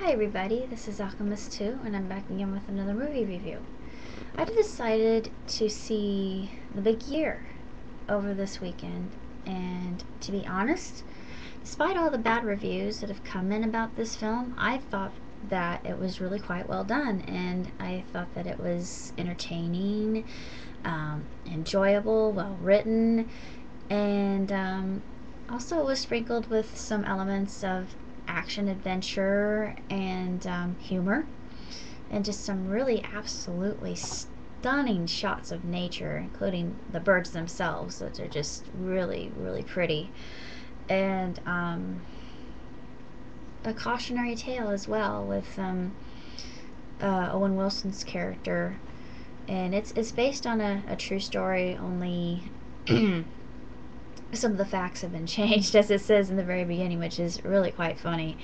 Hi everybody, this is Alchemist2 and I'm back again with another movie review. I decided to see The Big Year over this weekend, and to be honest, despite all the bad reviews that have come in about this film, I thought that it was really quite well done, and I thought that it was entertaining, enjoyable, well written, and also it was sprinkled with some elements of action, adventure, and humor, and just some really absolutely stunning shots of nature, including the birds themselves, that are just really, really pretty, and a cautionary tale as well with Owen Wilson's character, and it's based on a true story, only some of the facts have been changed, as it says in the very beginning, which is really quite funny.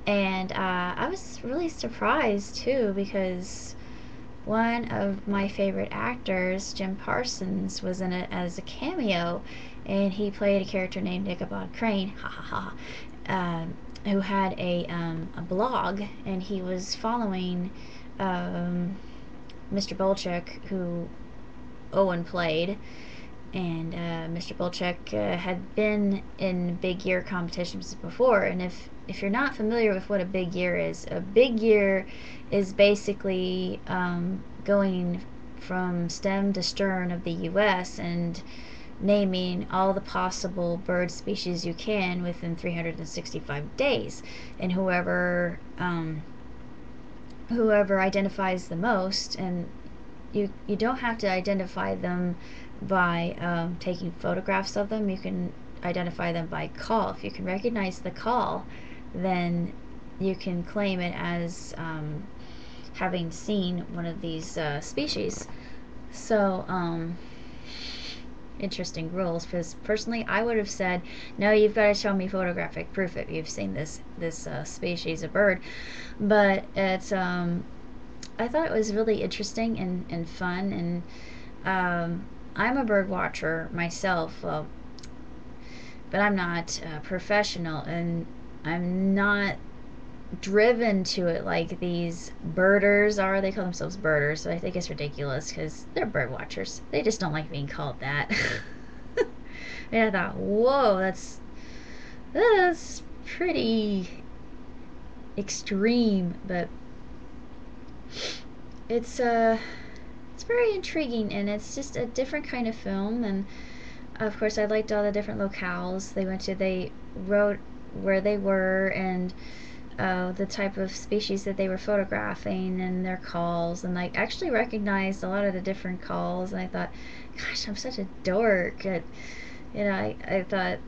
And I was really surprised too, because one of my favorite actors, Jim Parsons, was in it as a cameo, and he played a character named Ichabod Crane, ha ha ha, who had a blog, and he was following Mr. Bolchuk, who Owen played, and Mr. Bolchuk had been in big year competitions before. And if you're not familiar with what a big year is basically going from stem to stern of the U.S. and naming all the possible bird species you can within 365 days, and whoever identifies the most, and you don't have to identify them by taking photographs of them. You can identify them by call. If you can recognize the call, then you can claim it as having seen one of these species. So interesting rules, because personally I would have said, no, you've got to show me photographic proof that you've seen this species of bird. But it's I thought it was really interesting and fun, and I'm a bird watcher myself, well, but I'm not professional, and I'm not driven to it like these birders are. They call themselves birders, so I think it's ridiculous because they're bird watchers. They just don't like being called that. And I thought, whoa, that's pretty extreme, but it's very intriguing, and it's just a different kind of film. And of course I liked all the different locales they went to. They wrote where they were, and the type of species that they were photographing, and their calls, and I actually recognized a lot of the different calls, and I thought, gosh, I'm such a dork. I thought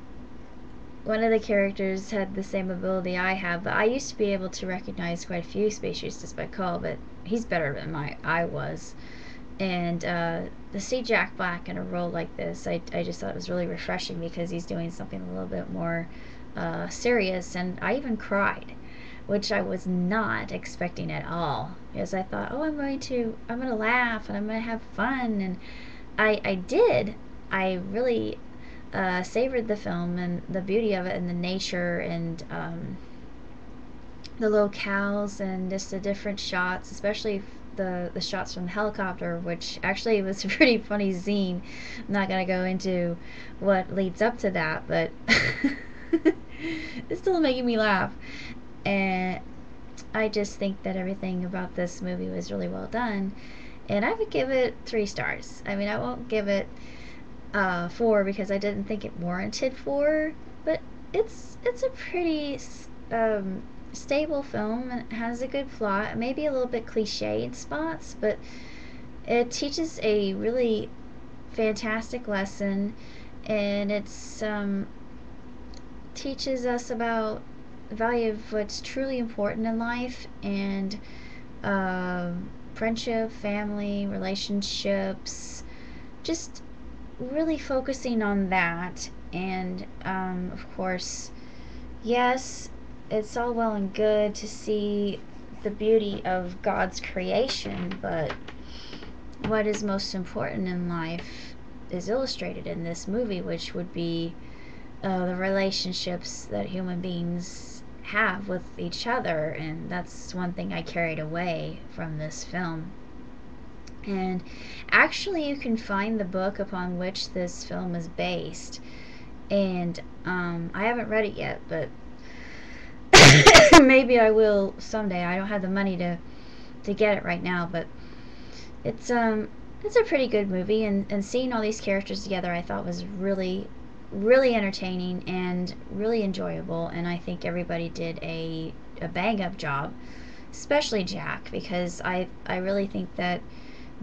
one of the characters had the same ability I have, but I used to be able to recognize quite a few species just by call, but he's better than I was. And to see Jack Black in a role like this, I just thought it was really refreshing, because he's doing something a little bit more serious, and I even cried, which I was not expecting at all, because I thought, oh, I'm going to laugh and I'm going to have fun, and I did. I really savored the film and the beauty of it, and the nature, and the locales, and just the different shots, especially the shots from the helicopter, which actually was a pretty funny scene. I'm not going to go into what leads up to that, but it's still making me laugh. And I just think that everything about this movie was really well done, and I would give it 3 stars. I mean, I won't give it 4, because I didn't think it warranted 4, but it's a pretty stable film, and it has a good plot. Maybe a little bit cliche in spots, but it teaches a really fantastic lesson, and it's teaches us about the value of what's truly important in life, and friendship, family, relationships, just really focusing on that. And of course, yes, it's all well and good to see the beauty of God's creation, but what is most important in life is illustrated in this movie, which would be the relationships that human beings have with each other, and that's one thing I carried away from this film. And actually, you can find the book upon which this film is based, and I haven't read it yet, but maybe I will someday. I don't have the money to get it right now, but it's a pretty good movie, and seeing all these characters together I thought was really entertaining and really enjoyable, and I think everybody did a bang up job, especially Jack, because I really think that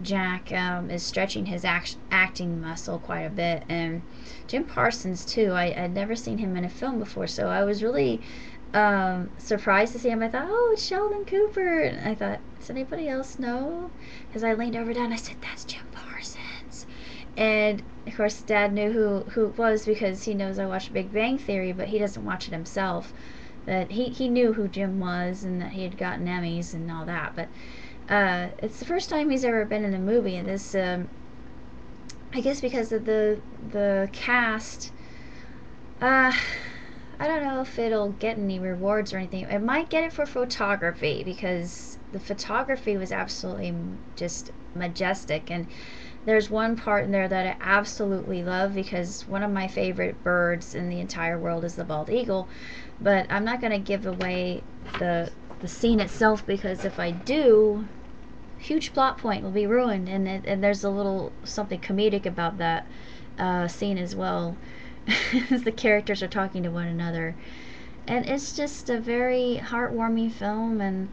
Jack is stretching his acting muscle quite a bit, and Jim Parsons too. I'd never seen him in a film before, so I was really surprised to see him. I thought, oh, it's Sheldon Cooper, and I thought, does anybody else know? Because I leaned over down, and I said, that's Jim Parsons, and of course Dad knew who it was because he knows I watch Big Bang Theory, but he doesn't watch it himself. That he knew who Jim was and that he had gotten Emmys and all that, but it's the first time he's ever been in a movie, and this, I guess, because of the cast. I don't know if it'll get any rewards or anything. It might get it for photography because the photography was absolutely just majestic, and there's one part in there that I absolutely love because one of my favorite birds in the entire world is the bald eagle. But I'm not going to give away the scene itself, because if I do, huge plot point will be ruined, and there's a little something comedic about that scene as well. As the characters are talking to one another, and it's just a very heartwarming film and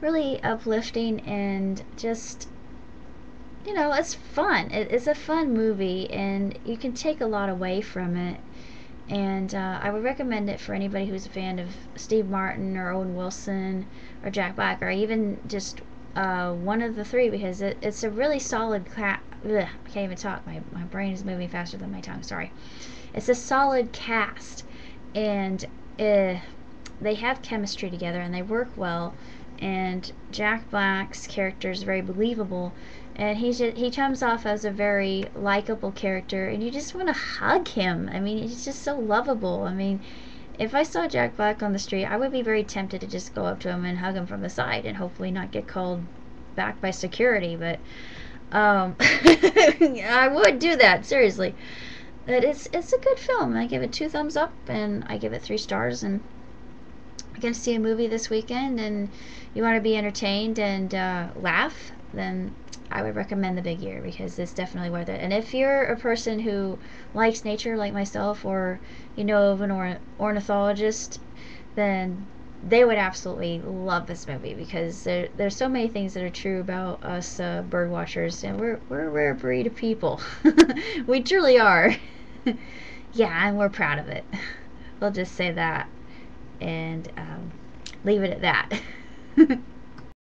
really uplifting, and just, it's fun. It's a fun movie, and you can take a lot away from it, and I would recommend it for anybody who's a fan of Steve Martin or Owen Wilson or Jack Black, or even just one of the three, because it's a really solid I can't even talk. My brain is moving faster than my tongue. Sorry. It's a solid cast, and they have chemistry together, and they work well. And Jack Black's character is very believable, and he comes off as a very likable character, and you just want to hug him. I mean, he's just so lovable. I mean, if I saw Jack Black on the street, I would be very tempted to just go up to him and hug him from the side, and hopefully not get called back by security. But I would do that, seriously. But it's a good film. I give it 2 thumbs up, and I give it 3 stars. And you're going to see a movie this weekend, and you want to be entertained and laugh, then I would recommend The Big Year, because it's definitely worth it. And if you're a person who likes nature like myself, or you know of an ornithologist, then they would absolutely love this movie, because there's so many things that are true about us bird watchers, and we're a rare breed of people. We truly are. Yeah, and we're proud of it. We'll just say that, and leave it at that.